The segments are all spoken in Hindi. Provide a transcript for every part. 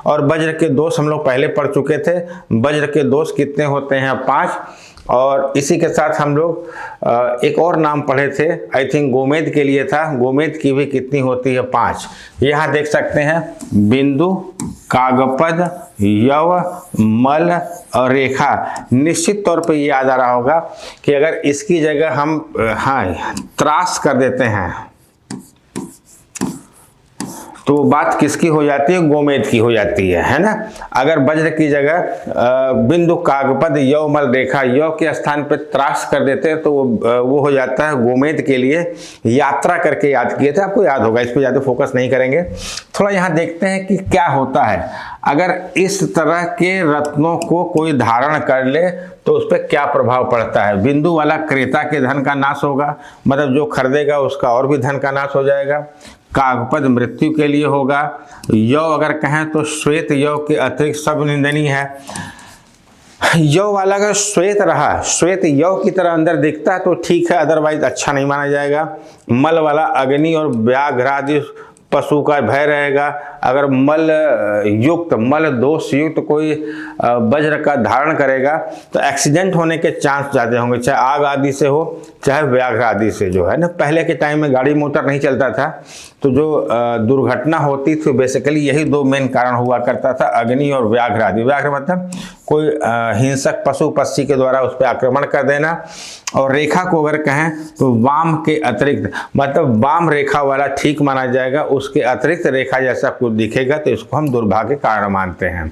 और वज्र के दोष हम लोग पहले पढ़ चुके थे। वज्र के दोष कितने होते हैं? 5। और इसी के साथ हम लोग एक और नाम पढ़े थे, आई थिंक गोमेद के लिए था, गोमेद की भी कितनी होती है? 5। यहाँ देख सकते हैं बिंदु, कागपद, यव, मल और रेखा। निश्चित तौर पे ये याद आ रहा होगा कि अगर इसकी जगह हम त्रास कर देते हैं तो बात किसकी हो जाती है? गोमेद की हो जाती है ना। अगर वज्र की जगह बिंदु, कागपद, यव, मल, रेखा, यव के स्थान पर त्रास कर देते हैं तो वो हो जाता है गोमेद के लिए। यात्रा करके याद किए थे, आपको याद होगा, इस पर ज़्यादा फोकस नहीं करेंगे। थोड़ा यहाँ देखते हैं कि क्या होता है अगर इस तरह के रत्नों को कोई धारण कर ले तो उस पर क्या प्रभाव पड़ता है। बिंदु वाला क्रेता के धन का नाश होगा, मतलब जो खरीदेगा उसका और भी धन का नाश हो जाएगा। कागपद मृत्यु के लिए होगा। यव अगर कहें तो श्वेत यव के अतिरिक्त सब निंदनीय है। यव वाला अगर श्वेत रहा, श्वेत यव की तरह अंदर दिखता है तो ठीक है, अदरवाइज अच्छा नहीं माना जाएगा। मल वाला अग्नि और व्याघ्र आदि पशु का भय रहेगा। अगर मल युक्त, मल दोष युक्त कोई वज्र का धारण करेगा तो एक्सीडेंट होने के चांस ज़्यादा होंगे, चाहे आग आदि से हो चाहे व्याघ्र आदि से, जो है ना। पहले के टाइम में गाड़ी मोटर नहीं चलता था तो जो दुर्घटना होती थी बेसिकली यही 2 मेन कारण हुआ करता था, अग्नि और व्याघ्र आदि। व्याघ्र मतलब कोई हिंसक पशु पक्षी के द्वारा उस पर आक्रमण कर देना। और रेखा को अगर कहें तो वाम के अतिरिक्त, मतलब वाम रेखा वाला ठीक माना जाएगा, उसके अतिरिक्त रेखा जैसा कुछ दिखेगा तो इसको हम दुर्भाग्य कारण मानते हैं।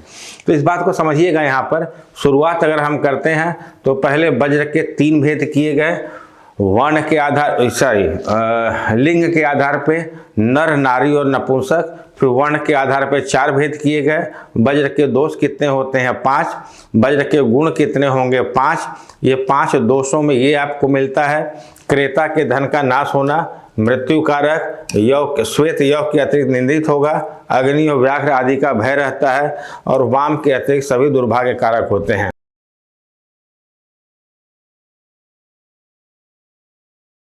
तो इस बात को समझिएगा। यहाँ पर शुरुआत अगर हम करते हैं तो पहले वज्र के 3 भेद किए गए, वर्ण के आधार, लिंग के आधार पे नर, नारी और नपुंसक। फिर वर्ण के आधार पे 4 भेद किए गए। वज्र के दोष कितने होते हैं? 5। वज्र के गुण कितने होंगे? 5। ये 5 दोषों में ये आपको मिलता है। क्रेता के धन का नाश होना, मृत्यु कारक, यव, श्वेत यव के अतिरिक्त निंदित होगा, अग्नि और व्याघ्र आदि का भय रहता है, और वाम के अतिरिक्त सभी दुर्भाग्य कारक होते हैं।